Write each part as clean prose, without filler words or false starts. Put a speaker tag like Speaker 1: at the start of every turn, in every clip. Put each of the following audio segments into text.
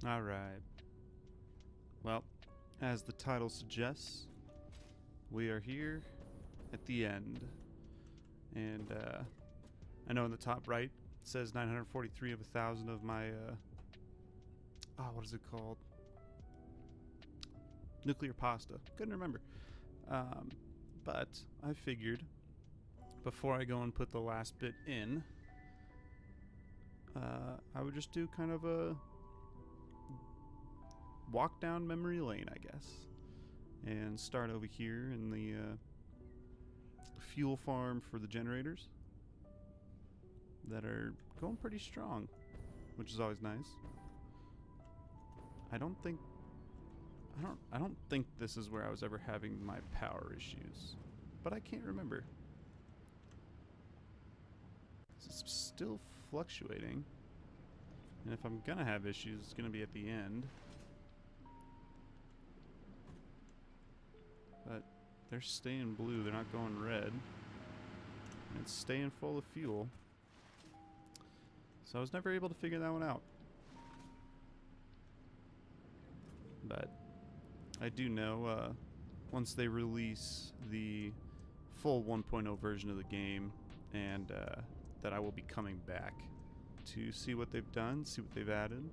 Speaker 1: Alright. Well, as the title suggests, we are here at the end. And I know in the top right it says 943 of 1,000 of my, what is it called? Nuclear pasta. Couldn't remember. But I figured before I go and put the last bit in, I would just do kind of a walk down memory lane, I guess, and start over here in the fuel farm for the generators that are going pretty strong, which is always nice. I don't think this is where I was ever having my power issues, but I can't remember. It's still fluctuating, and if I'm gonna have issues, it's gonna be at the end. But they're staying blue, they're not going red. And it's staying full of fuel. So I was never able to figure that one out. But I do know once they release the full 1.0 version of the game, and that I will be coming back to see what they've done, see what they've added,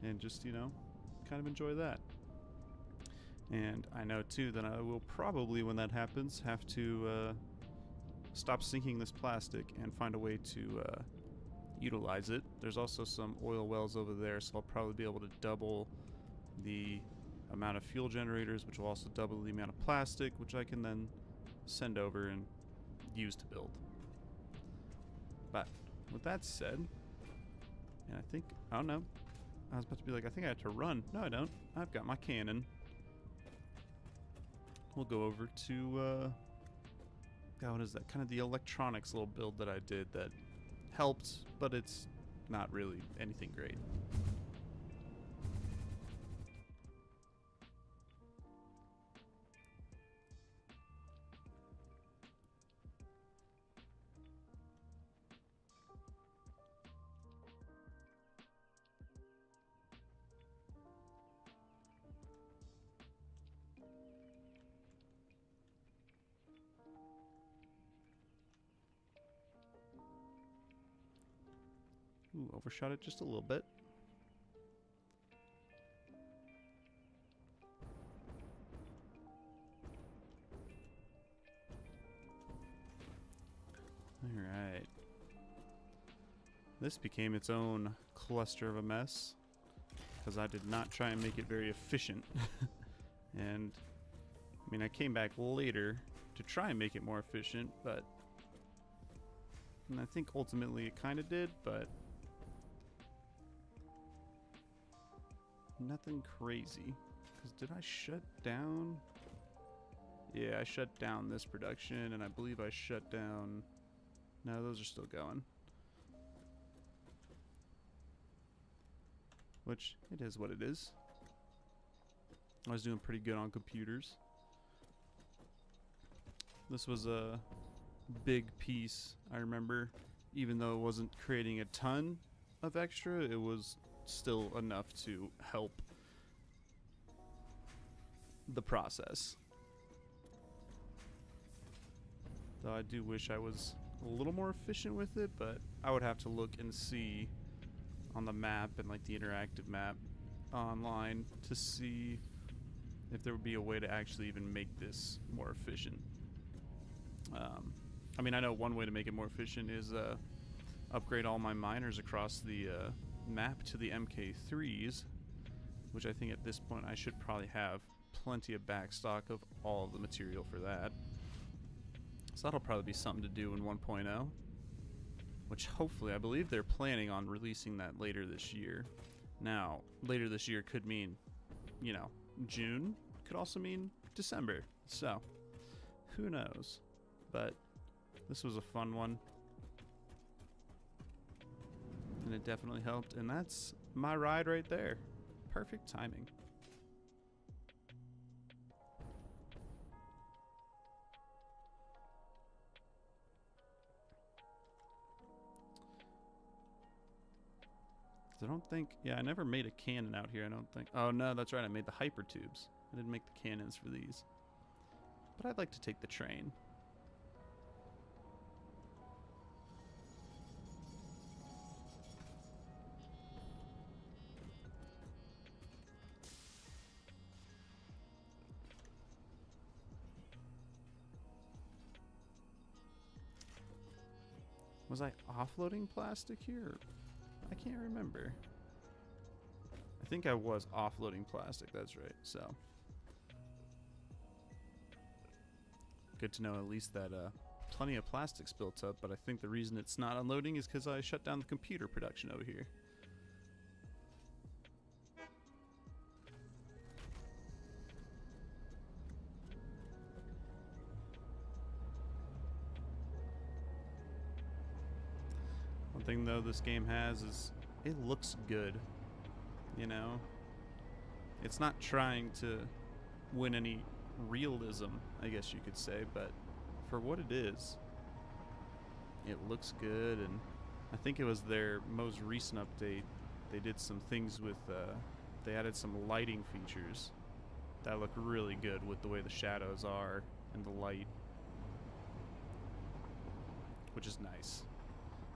Speaker 1: and just, you know, kind of enjoy that. And I know too that I will probably, when that happens, have to stop sinking this plastic and find a way to utilize it. There's also some oil wells over there, so I'll probably be able to double the amount of fuel generators, which will also double the amount of plastic, which I can then send over and use to build. But with that said, and I don't know, I was about to be like, I think I have to run. No, I don't. I've got my cannon. We'll go over to, what is that? Kind of the electronics little build that I did that helped, but it's not really anything great. Ooh, overshot it just a little bit. Alright. This became its own cluster of a mess, because I did not try and make it very efficient. And, I mean, I came back later to try and make it more efficient, but... And I think ultimately it kind of did, but... Nothing crazy. Because did I shut down? Yeah, I shut down this production, and I believe I shut down... No, those are still going. Which, it is what it is. I was doing pretty good on computers. This was a big piece, I remember. Even though it wasn't creating a ton of extra, it was still enough to help the process. Though I do wish I was a little more efficient with it, but I would have to look and see on the map and like the interactive map online to see if there would be a way to actually even make this more efficient. I mean, I know one way to make it more efficient is upgrade all my miners across the map to the MK3s, which I think at this point I should probably have plenty of backstock of all of the material for that. So that'll probably be something to do in 1.0, which hopefully, I believe they're planning on releasing that later this year. Now, later this year could mean, you know, June, could also mean December, so who knows. But this was a fun one, and it definitely helped, and that's my ride right there. Perfect timing. 'Cause I don't think... Yeah, I never made a cannon out here, I don't think. Oh, no, that's right. I made the hyper tubes. I didn't make the cannons for these. But I'd like to take the train. Was I offloading plastic here? I can't remember. I think I was offloading plastic, that's right, so. Good to know at least that plenty of plastic's built up, but I think the reason it's not unloading is because I shut down the computer production over here. One thing though this game has is it looks good, you know? It's not trying to win any realism, I guess you could say, but for what it is, it looks good. And I think it was their most recent update. They did some things with, they added some lighting features that look really good with the way the shadows are and the light, which is nice.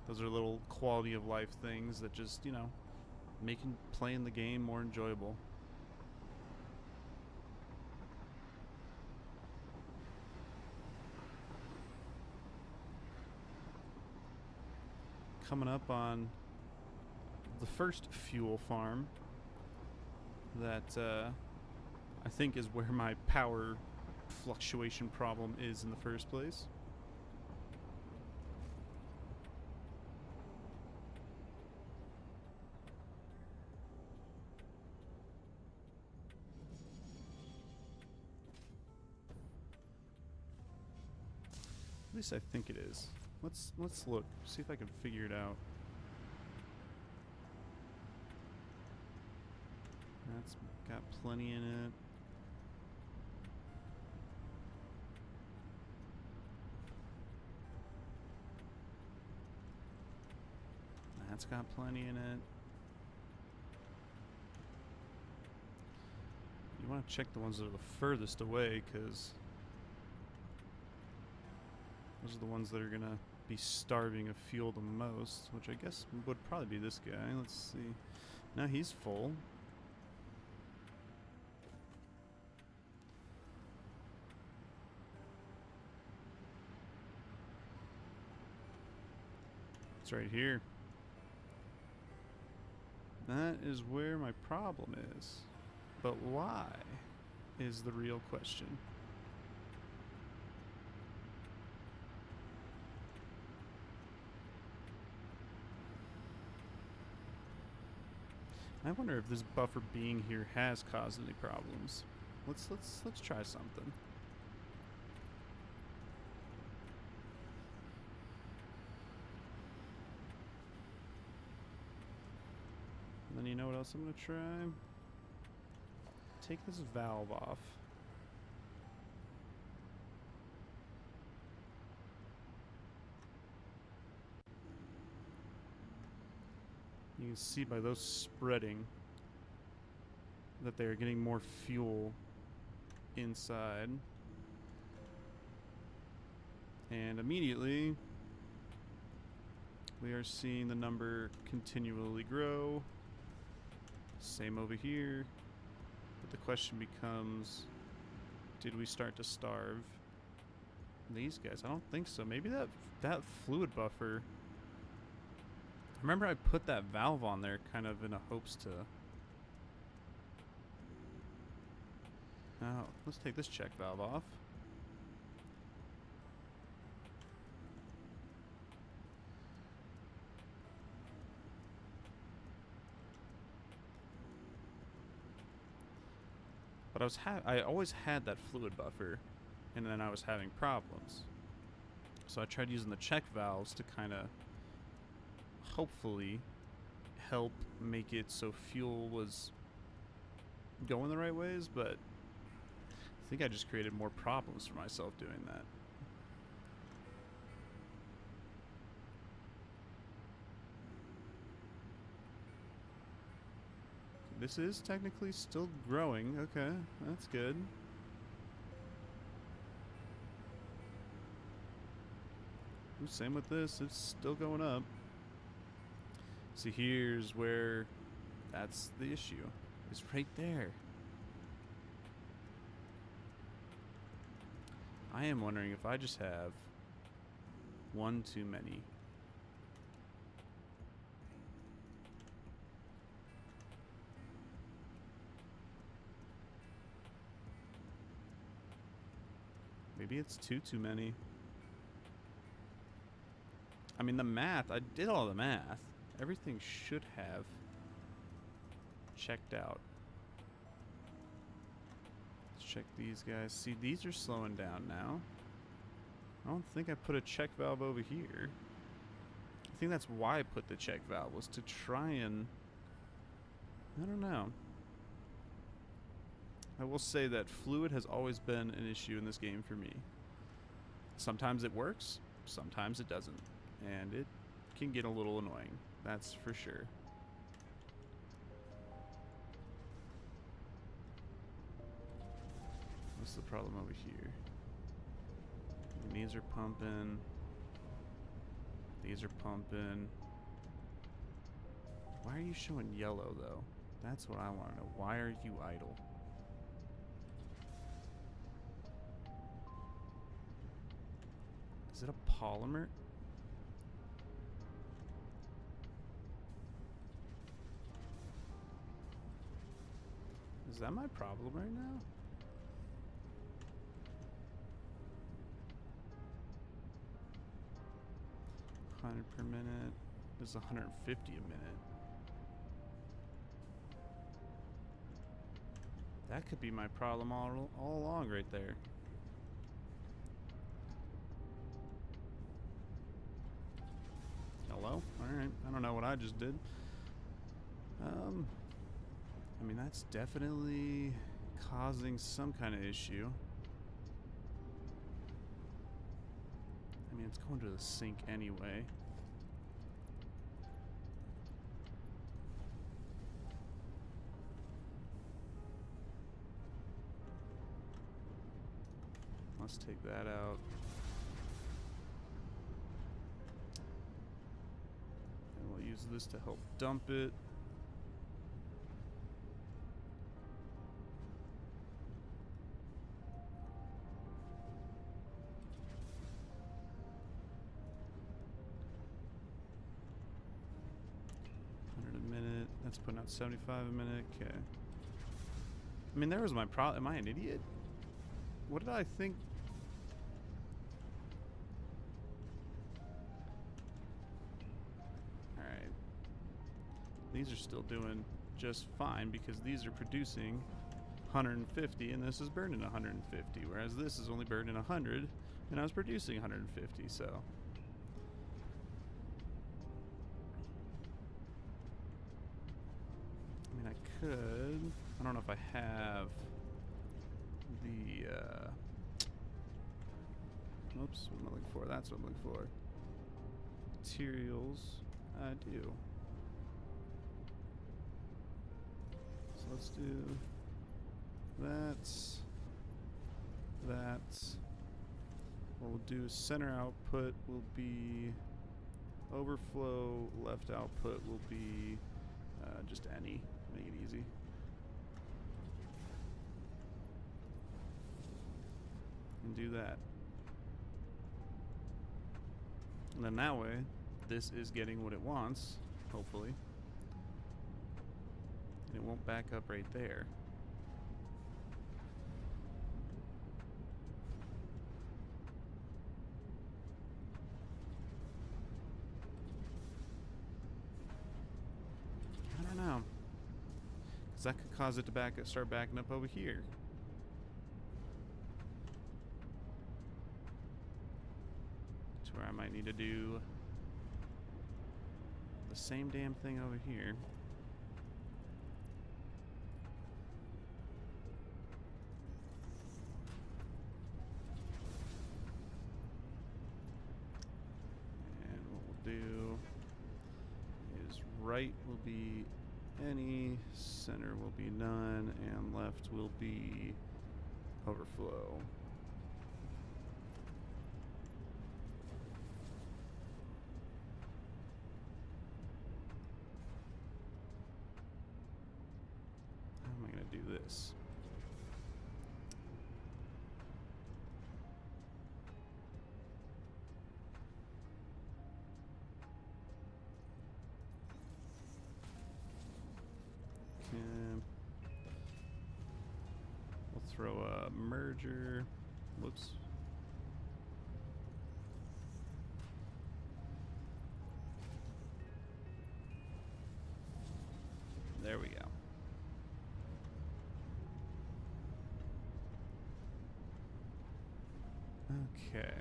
Speaker 1: Those are little quality of life things that just, you know, making playing the game more enjoyable. Coming up on the first fuel farm that I think is where my power fluctuation problem is in the first place. At least I think it is. Let's look, see if I can figure it out. That's got plenty in it. That's got plenty in it. You want to check the ones that are the furthest away, because those are the ones that are gonna be starving of fuel the most, which I guess would probably be this guy. Let's see. Now he's full. It's right here. That is where my problem is. But why is the real question. I wonder if this buffer being here has caused any problems. Let's try something. And then you know what else I'm gonna try? Take this valve off. You can see by those spreading that they are getting more fuel inside. And immediately we are seeing the number continually grow. Same over here. But the question becomes, did we start to starve these guys? I don't think so. Maybe that fluid buffer. Remember I put that valve on there kind of in a hopes to... Now, let's take this check valve off. But I always had that fluid buffer, and then I was having problems. So I tried using the check valves to kind of hopefully help make it so fuel was going the right ways, but I think I just created more problems for myself doing that. This is technically still growing. Okay, that's good. Ooh, same with this. It's still going up. See, here's where that's the issue. It's right there. I am wondering if I just have one too many. Maybe it's too many. I mean, the math, I did all the math. Everything should have checked out. Let's check these guys. See, these are slowing down now. I don't think I put a check valve over here. I think that's why I put the check valve, was to try and... I don't know. I will say that fluid has always been an issue in this game for me. Sometimes it works, sometimes it doesn't. And it can get a little annoying, that's for sure. What's the problem over here? These are pumping. These are pumping. Why are you showing yellow, though? That's what I want to know. Why are you idle? Is it a polymer? Is that my problem right now? 100 per minute. This is 150 a minute. That could be my problem all along right there. Hello? Alright. I don't know what I just did. I mean, that's definitely causing some kind of issue. I mean, it's going to the sink anyway. Let's take that out. And we'll use this to help dump it. That's putting out 75 a minute. Okay. I mean, there was my problem. Am I an idiot? What did I think? Alright. These are still doing just fine because these are producing 150 and this is burning 150, whereas this is only burning 100 and I was producing 150, so... Could. I don't know if I have the, oops, what am I looking for? That's what I'm looking for. Materials. I do. So let's do that. What we'll do is center output will be overflow, left output will be just any. Make it easy. And do that. And then that way, this is getting what it wants, hopefully. And it won't back up right there. I don't know. That could cause it to start backing up over here. To where I might need to do the same damn thing over here. And what we'll do is right will be any, center will be none, and left will be overflow. How am I going to do this? We'll throw a merger. Whoops. There we go. Okay.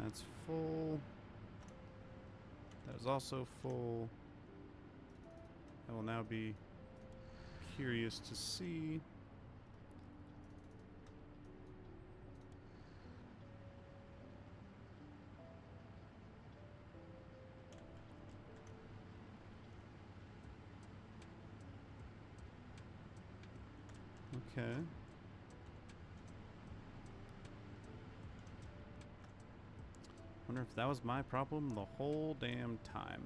Speaker 1: That's full. That is also full. I will now be curious to see. Okay. Wonder if that was my problem the whole damn time.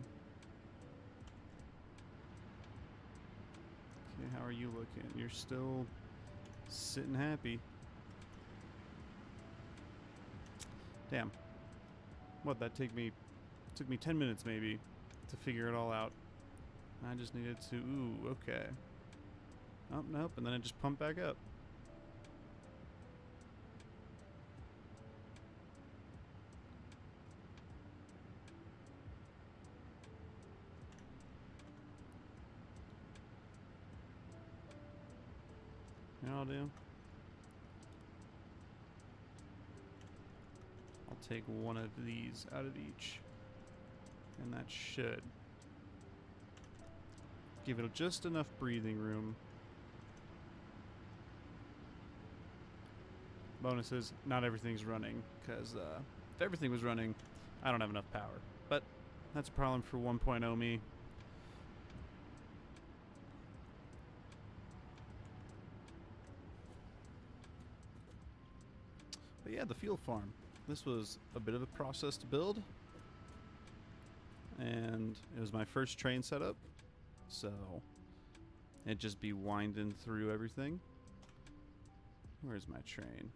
Speaker 1: Okay, how are you looking? You're still sitting happy. Damn. What, that took me 10 minutes maybe to figure it all out. I just needed to, ooh, okay. Oh, nope, and then it just pumped back up. You know what I'll do? I'll take one of these out of each. And that should give it just enough breathing room. Bonus is not everything's running, because if everything was running, I don't have enough power. But that's a problem for 1.0 me. But yeah, the field farm. This was a bit of a process to build. And it was my first train setup. So it'd just be winding through everything. Where's my train?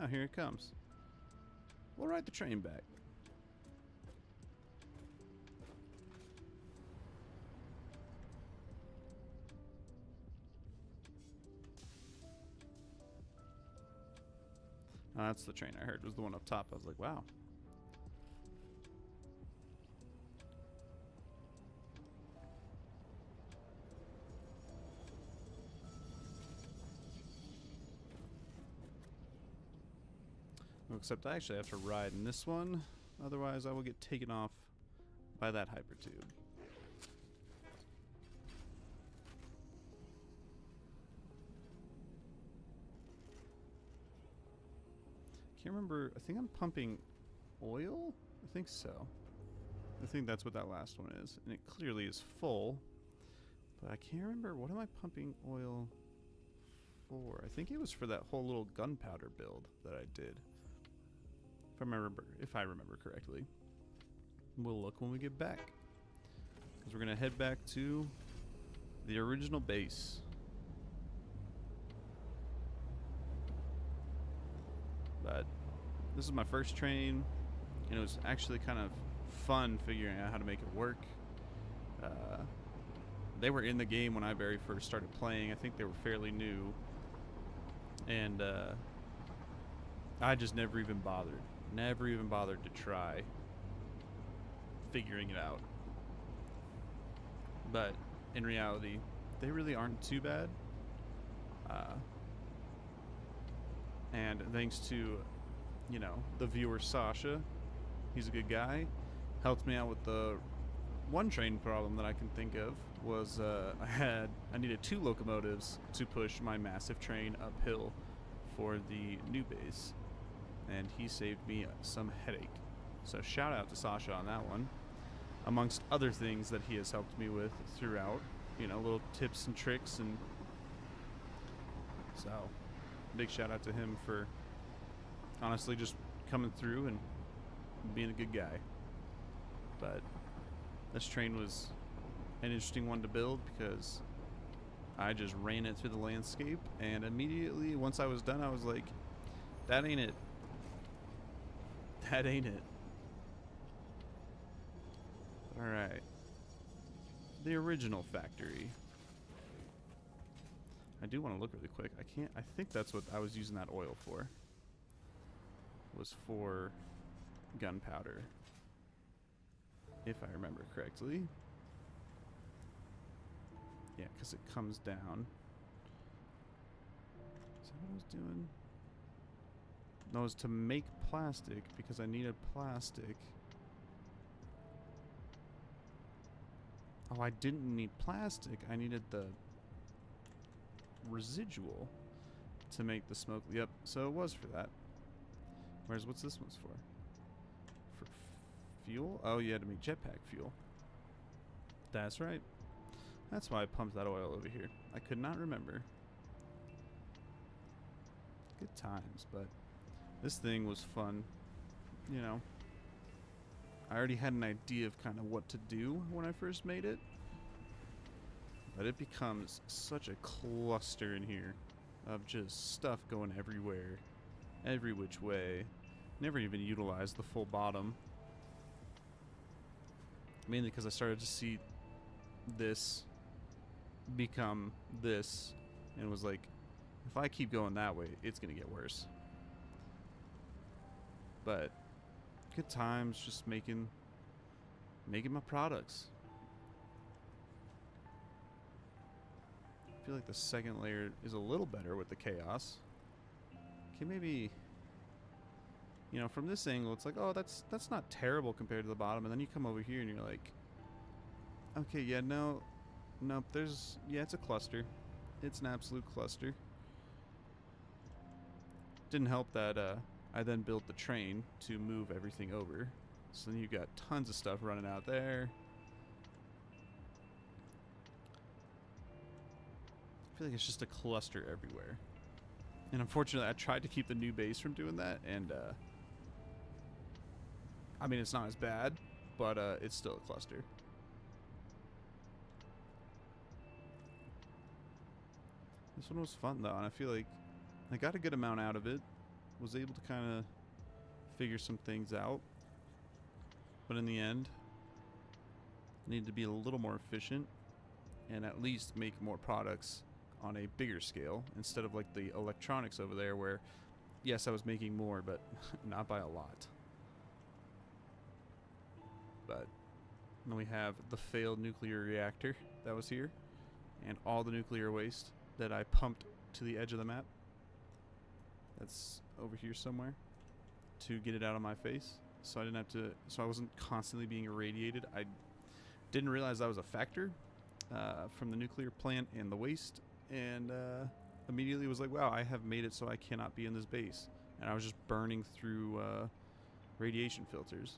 Speaker 1: Oh, here it comes. We'll ride the train back. Oh, that's the train I heard. Was the one up top. I was like, wow. Except I actually have to ride in this one. Otherwise, I will get taken off by that hypertube. Can't remember. I think I'm pumping oil? I think so. I think that's what that last one is. And it clearly is full. But I can't remember. What am I pumping oil for? I think it was for that whole little gunpowder build that I did. If I remember correctly. We'll look when we get back. Because we're going to head back to the original base. But this is my first train, and it was actually kind of fun figuring out how to make it work. They were in the game when I very first started playing. I think they were fairly new. And I just never even bothered. Never even bothered to try figuring it out. But in reality, they really aren't too bad. And thanks to, you know, the viewer Sasha, he's a good guy, helped me out with the one train problem that I can think of was I needed 2 locomotives to push my massive train uphill for the new base. and he saved me some headache. So shout out to Sasha on that one, amongst other things that he has helped me with throughout. You know, little tips and tricks, and so big shout out to him for honestly just coming through and being a good guy. But this train was an interesting one to build because I just ran it through the landscape, and immediately once I was done, I was like, that ain't it. That ain't it. Alright. The original factory. I do want to look really quick. I think that's what I was using that oil for. Was for gunpowder. If I remember correctly. Yeah, because it comes down. Is that what I was doing? No, it was to make plastic because I needed plastic. Oh, I didn't need plastic. I needed the residual to make the smoke. Yep, so it was for that. Whereas, what's this one's for? For fuel? Oh, yeah, to make jetpack fuel. That's right. That's why I pumped that oil over here. I could not remember. Good times, but this thing was fun. You know, I already had an idea of kind of what to do when I first made it. But it becomes such a cluster in here of just stuff going everywhere, every which way. Never even utilized the full bottom. Mainly because I started to see this become this, and was like, if I keep going that way, it's gonna get worse. But good times, just making my products. I feel like the second layer is a little better with the chaos. Okay, maybe, you know, from this angle, it's like, oh, that's not terrible compared to the bottom, and then you come over here and you're like, okay, yeah, no, nope, yeah, it's a cluster. It's an absolute cluster. Didn't help that I then built the train to move everything over. So then you've got tons of stuff running out there. I feel like it's just a cluster everywhere. And unfortunately, I tried to keep the new base from doing that, and I mean, it's not as bad, but it's still a cluster. This one was fun though, and I feel like I got a good amount out of it. Was able to kind of figure some things out, but in the end, needed to be a little more efficient and at least make more products on a bigger scale instead of like the electronics over there where, yes, I was making more, but not by a lot. But then we have the failed nuclear reactor that was here, and all the nuclear waste that I pumped to the edge of the map. That's over here somewhere to get it out of my face, so I didn't have to. So I wasn't constantly being irradiated. I didn't realize that was a factor from the nuclear plant and the waste, and immediately was like, wow, I have made it so I cannot be in this base, and I was just burning through radiation filters.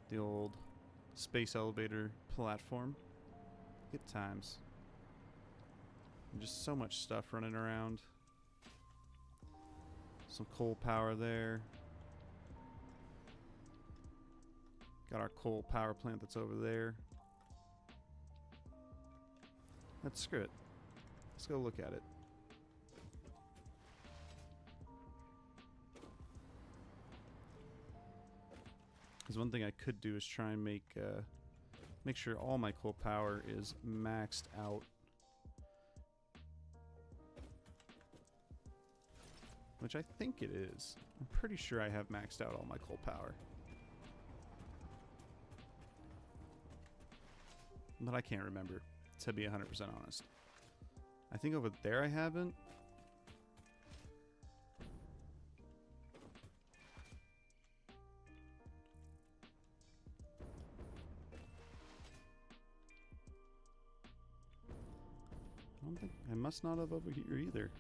Speaker 1: The old space elevator platform. Good times. And just so much stuff running around. Some coal power there. Got our coal power plant that's over there. Let's screw it. Let's go look at it. Because one thing I could do is try and make sure all my coal power is maxed out. Which I think it is. I'm pretty sure I have maxed out all my coal power. But I can't remember, to be 100% honest. I think over there I haven't. I don't think I must not have over here either.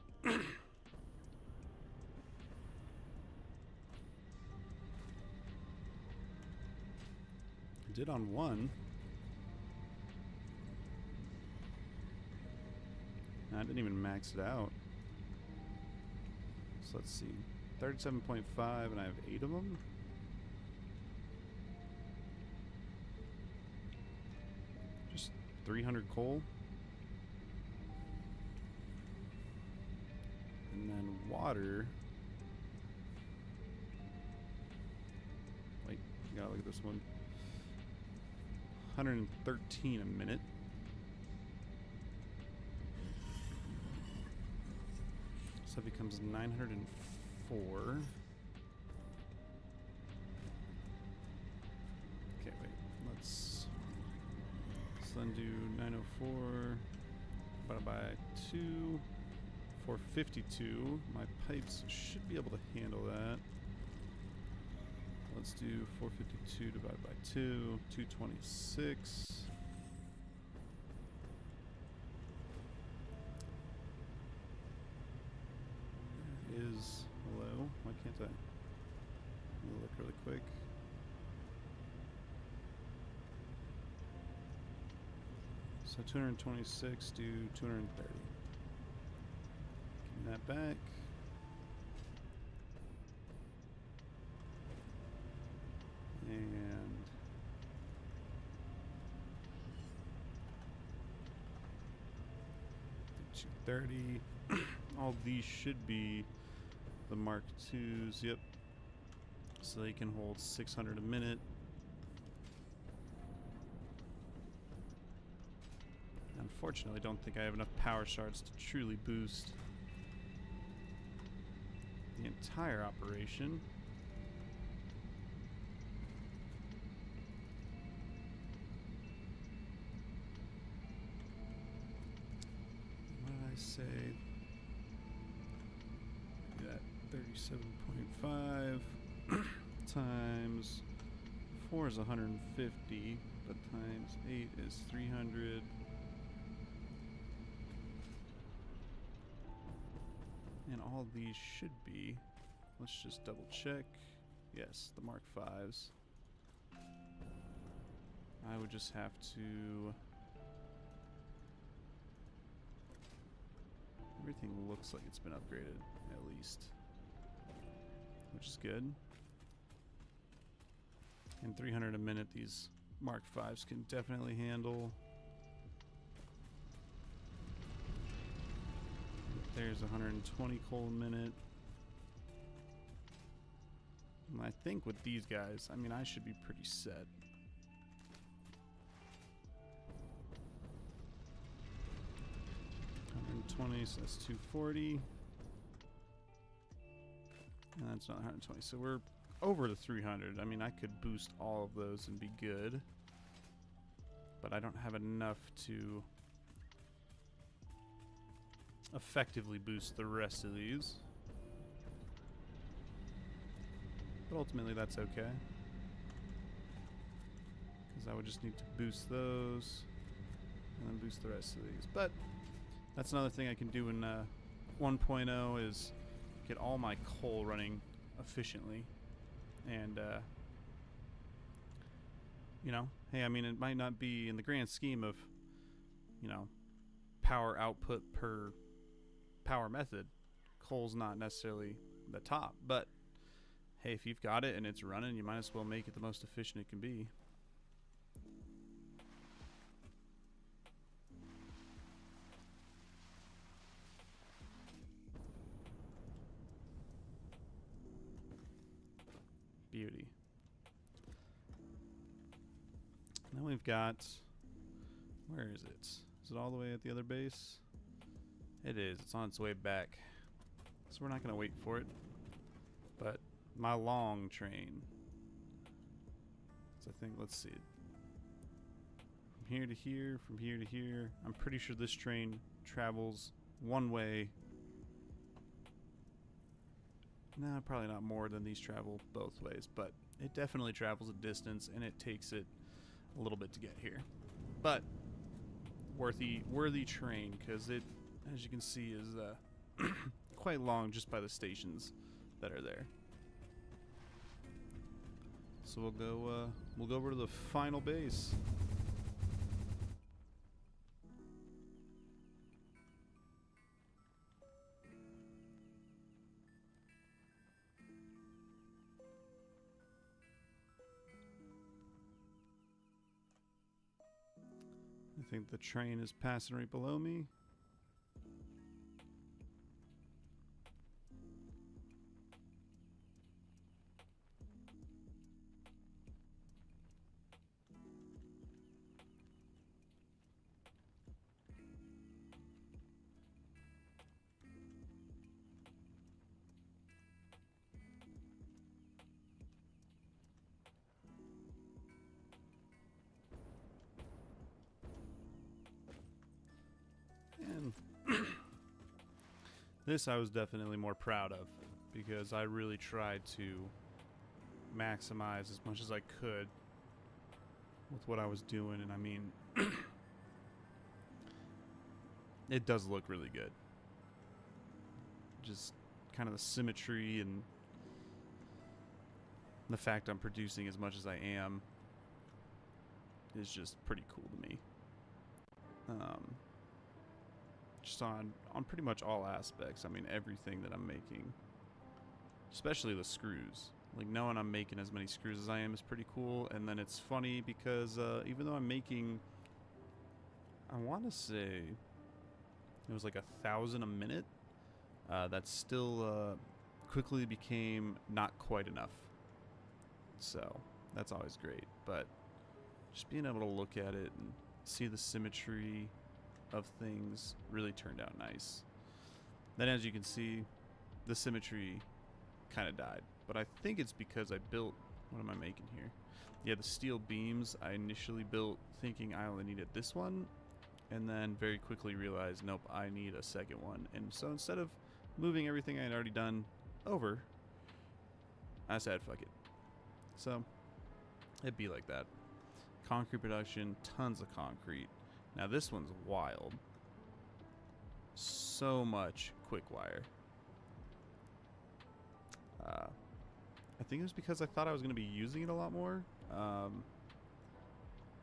Speaker 1: did on one. I didn't even max it out. So let's see. 37.5 and I have 8 of them. Just 300 coal. And then water. Wait, you gotta look at this one. 113 a minute. So it becomes 904. Okay, wait. Let's then do 904 divided by 2. 452. My pipes should be able to handle that. Let's do 452 divided by 2. 226. Is hello. Why can't I? Let me look really quick. So 226 do 230. Give me that back. And 230. All these should be the Mark IIs, yep. So they can hold 600 a minute. Unfortunately, I don't think I have enough power shards to truly boost the entire operation. What did I say? That 37.5 times 4 is 150, but times 8 is 300. And all these should be, let's just double check. Yes, the Mark Vs. I would just have to, everything looks like it's been upgraded, at least, which is good. And 300 a minute, these Mark Vs can definitely handle. There's 120 coal a minute. And I think with these guys, I mean, I should be pretty set. $120, so that's 240. And that's not 120, so we're over the 300. I mean, I could boost all of those and be good. But I don't have enough to effectively boost the rest of these. But ultimately that's okay, because I would just need to boost those and then boost the rest of these. But that's another thing I can do in 1.0 is get all my coal running efficiently. And you know, hey, I mean, it might not be in the grand scheme of, you know, power output per power method, coal's not necessarily the top, but hey, if you've got it and it's running, you might as well make it the most efficient it can be. Beauty. Then we've got, where is it? Is it all the way at the other base? It is. It's on its way back. So we're not going to wait for it. But my long train. So I think, let's see. From here to here, from here to here. I'm pretty sure this train travels one way. No, probably not more than these travel both ways. But it definitely travels a distance, and it takes it a little bit to get here. But worthy train, because it, as you can see, is quite long just by the stations that are there. So we'll go over to the final base. I think the train is passing right below me. And this I was definitely more proud of because I really tried to maximize as much as I could with what I was doing, and I mean, it does look really good. Just kind of the symmetry and the fact I'm producing as much as I am is just pretty cool to me. Just on pretty much all aspects. I mean, everything that I'm making, especially the screws. Like, knowing I'm making as many screws as I am is pretty cool. And then it's funny because even though I'm making, I want to say it was like 1,000 a minute, that still quickly became not quite enough. So that's always great. But just being able to look at it and see the symmetry of things really turned out nice. Then, as you can see, the symmetry kind of died, but I think it's because I built, what am I making here? Yeah, the steel beams I initially built thinking I only needed this one, and then very quickly realized, nope, I need a second one. And so instead of moving everything I had already done over, I said fuck it. So it'd be like that. Concrete production, tons of concrete. Now this one's wild. So much quick wire. I think it was because I thought I was going to be using it a lot more. And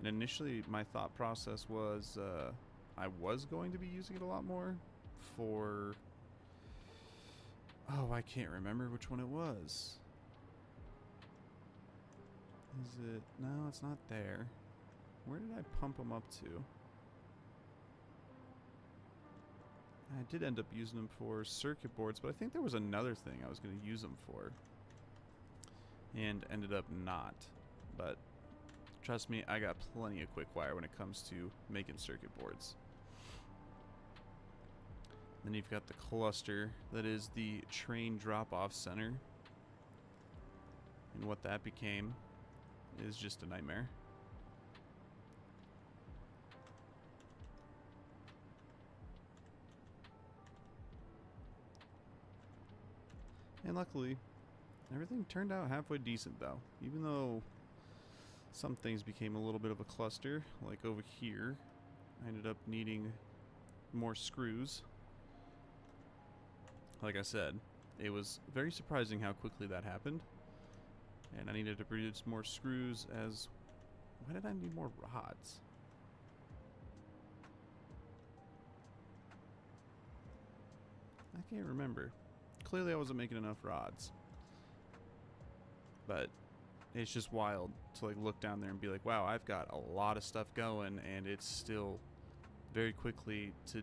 Speaker 1: initially my thought process was I was going to be using it a lot more for... Oh, I can't remember which one it was. Is it... No, it's not there. Where did I pump them up to? I did end up using them for circuit boards, but I think there was another thing I was going to use them for. And ended up not. But trust me, I got plenty of quick wire when it comes to making circuit boards. Then you've got the cluster that is the train drop-off center. And what that became is just a nightmare. And luckily, everything turned out halfway decent though. Even though some things became a little bit of a cluster, like over here, I ended up needing more screws. Like I said, it was very surprising how quickly that happened. And I needed to produce more screws as... Why did I need more rods? I can't remember. Clearly I wasn't making enough rods. But it's just wild to like look down there and be like, wow, I've got a lot of stuff going, and it's still very quickly to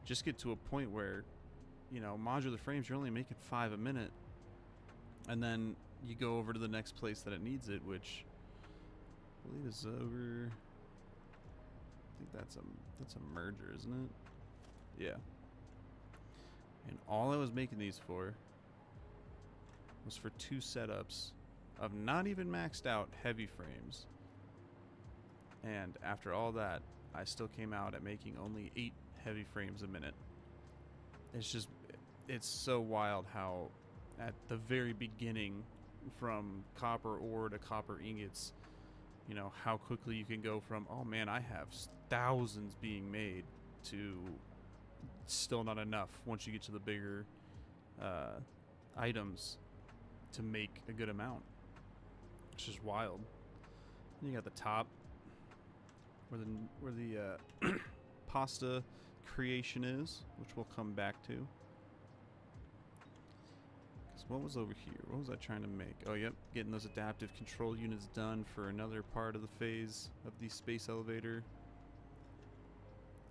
Speaker 1: just get to a point where, you know, modular frames, you're only making 5 a minute, and then you go over to the next place that it needs it, which I believe is over... I think that's a merger, isn't it? Yeah. And all I was making these for was for 2 setups of not even maxed out heavy frames. And after all that, I still came out at making only 8 heavy frames a minute. It's so wild how at the very beginning, from copper ore to copper ingots, you know, how quickly you can go from, oh man, I have thousands being made, to still not enough once you get to the bigger items to make a good amount. which is wild. And you got the top where the pasta creation is, which we'll come back to. Because what was over here? What was I trying to make? Oh, yep, getting those adaptive control units done for another part of the phase of the space elevator.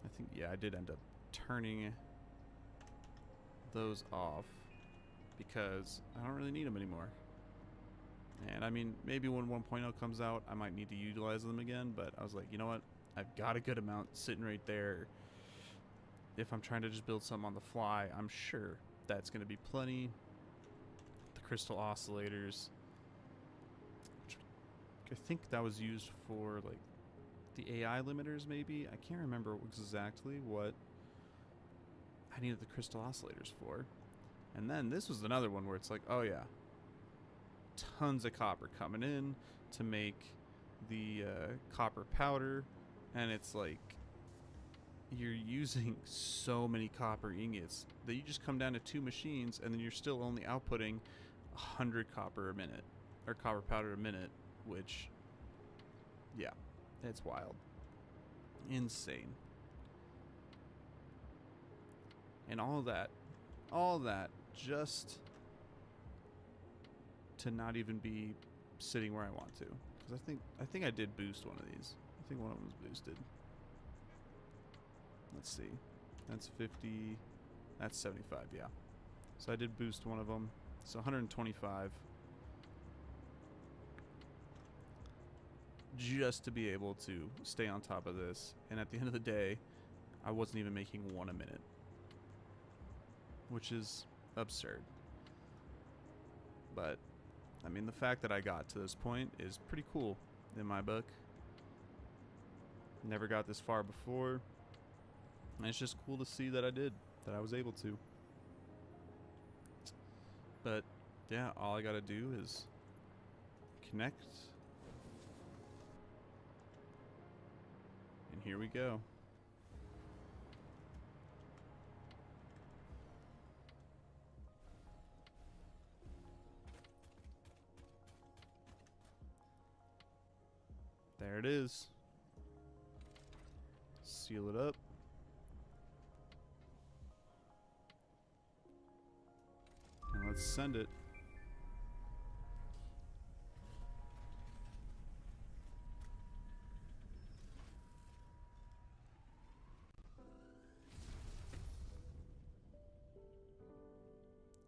Speaker 1: I think, yeah, I did end up turning those off because I don't really need them anymore. And I mean, maybe when 1.0 comes out, I might need to utilize them again, but I was like, you know what? I've got a good amount sitting right there. If I'm trying to just build something on the fly, I'm sure that's going to be plenty. The crystal oscillators, which I think that was used for like the AI limiters, maybe. I can't remember exactly what I needed the crystal oscillators for. And then this was another one where it's like, oh yeah, tons of copper coming in to make the copper powder, and it's like you're using so many copper ingots that you just come down to 2 machines and then you're still only outputting 100 copper a minute, or copper powder a minute, which, yeah, it's wild. Insane. And all that just to not even be sitting where I want to. Because I think I did boost one of these. I think one of them was boosted. Let's see. That's 50. That's 75, yeah. So I did boost one of them. So 125. Just to be able to stay on top of this. And at the end of the day, I wasn't even making 1 a minute. Which is absurd. But, I mean, the fact that I got to this point is pretty cool in my book. Never got this far before. And it's just cool to see that I did, that I was able to. But, yeah, all I gotta do is connect. And here we go. There it is. Seal it up. And let's send it.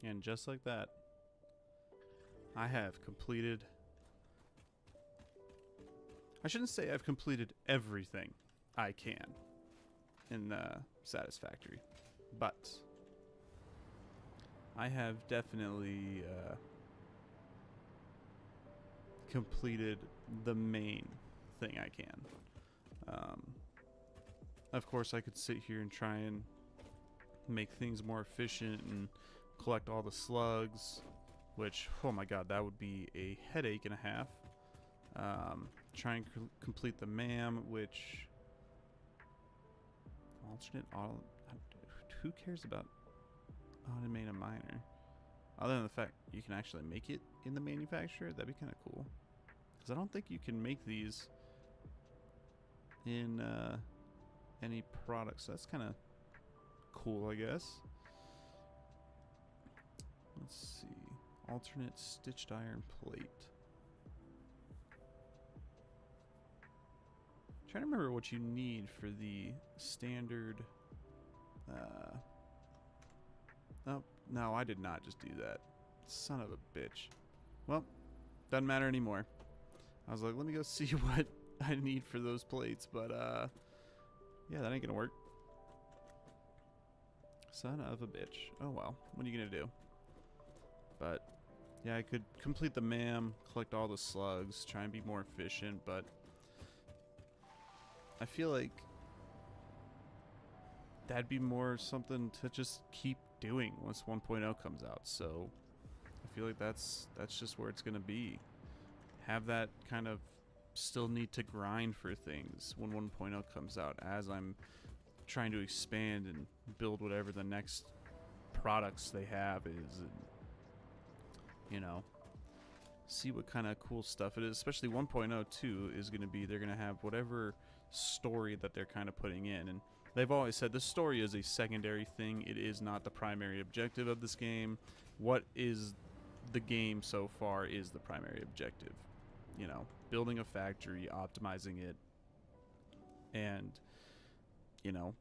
Speaker 1: And just like that, I have completed... I shouldn't say I've completed everything I can in Satisfactory, but I have definitely completed the main thing I can. Of course, I could sit here and try and make things more efficient and collect all the slugs, which, oh my god, that would be a headache and a half. Try and complete the MAM, which alternate auto. Who cares about automate a miner? Other than the fact you can actually make it in the manufacturer, that'd be kind of cool. Because I don't think you can make these in any products. So that's kind of cool, I guess. Let's see. Alternate stitched iron plate. Trying to remember what you need for the standard. Oh, no, I did not just do that. Son of a bitch. Well, doesn't matter anymore. I was like, let me go see what I need for those plates, but yeah, that ain't gonna work. Son of a bitch. Oh well, what are you gonna do? But yeah, I could complete the MAM, collect all the slugs, try and be more efficient, but I feel like that'd be more something to just keep doing once 1.0 comes out. So I feel like that's just where it's gonna be. Have that kind of still need to grind for things when 1.0 comes out, as I'm trying to expand and build whatever the next products they have is, and, you know. see what kind of cool stuff it is. Especially 1.0 too is going to be, they're going to have whatever story that they're kind of putting in, and they've always said the story is a secondary thing. It is not the primary objective of this game. What is the game so far is the primary objective. You know, building a factory, optimizing it, and, you know,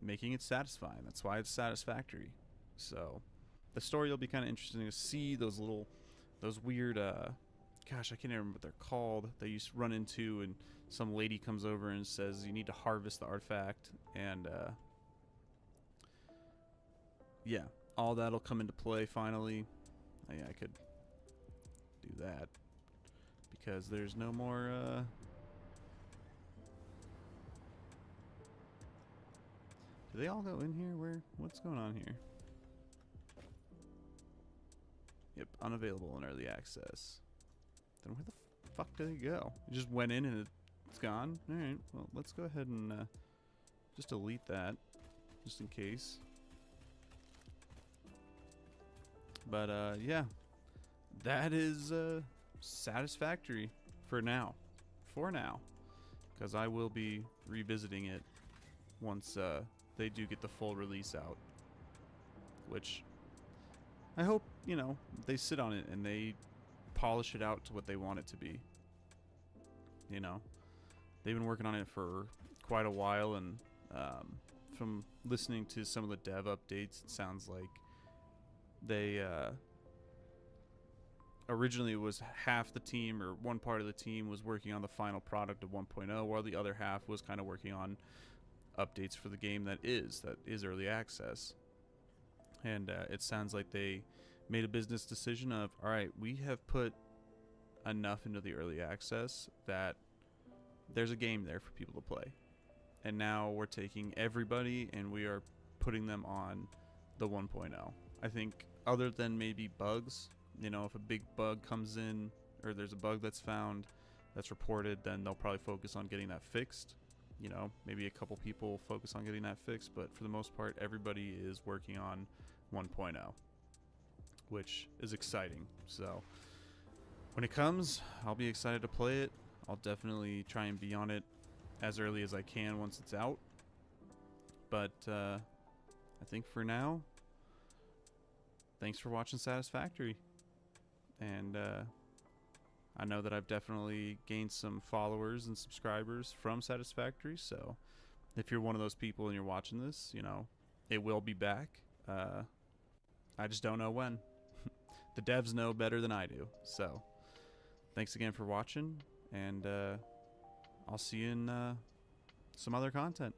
Speaker 1: making it satisfying. That's why it's satisfactory. So the story will be kind of interesting to see. Those weird, gosh, I can't even remember what they're called. That you run into, and some lady comes over and says you need to harvest the artifact, and yeah, all that'll come into play finally. Yeah, I could do that because there's no more. Do they all go in here? What's going on here? Yep, unavailable in early access. Then where the fuck did it go? It just went in and it's gone? Alright, well, let's go ahead and just delete that, just in case. But, yeah. That is Satisfactory for now. For now. Because I will be revisiting it once they do get the full release out. Which I hope, you know, they sit on it and they polish it out to what they want it to be. You know, they've been working on it for quite a while, and from listening to some of the dev updates, it sounds like they originally it was half the team, or one part of the team was working on the final product of 1.0, while the other half was kind of working on updates for the game that is early access. And it sounds like they made a business decision of, all right, we have put enough into the early access that there's a game there for people to play. And now we're taking everybody and we are putting them on the 1.0. I think other than maybe bugs, you know, if a big bug comes in or there's a bug that's found that's reported, then they'll probably focus on getting that fixed. You know, maybe a couple people focus on getting that fixed, but for the most part, everybody is working on 1.0, which is exciting. So when it comes, I'll be excited to play it. I'll definitely try and be on it as early as I can once it's out. But I think for now, thanks for watching Satisfactory. And I know that I've definitely gained some followers and subscribers from Satisfactory. So if you're one of those people and you're watching this, you know, it will be back. I just don't know when. The devs know better than I do. So thanks again for watching, and I'll see you in some other content.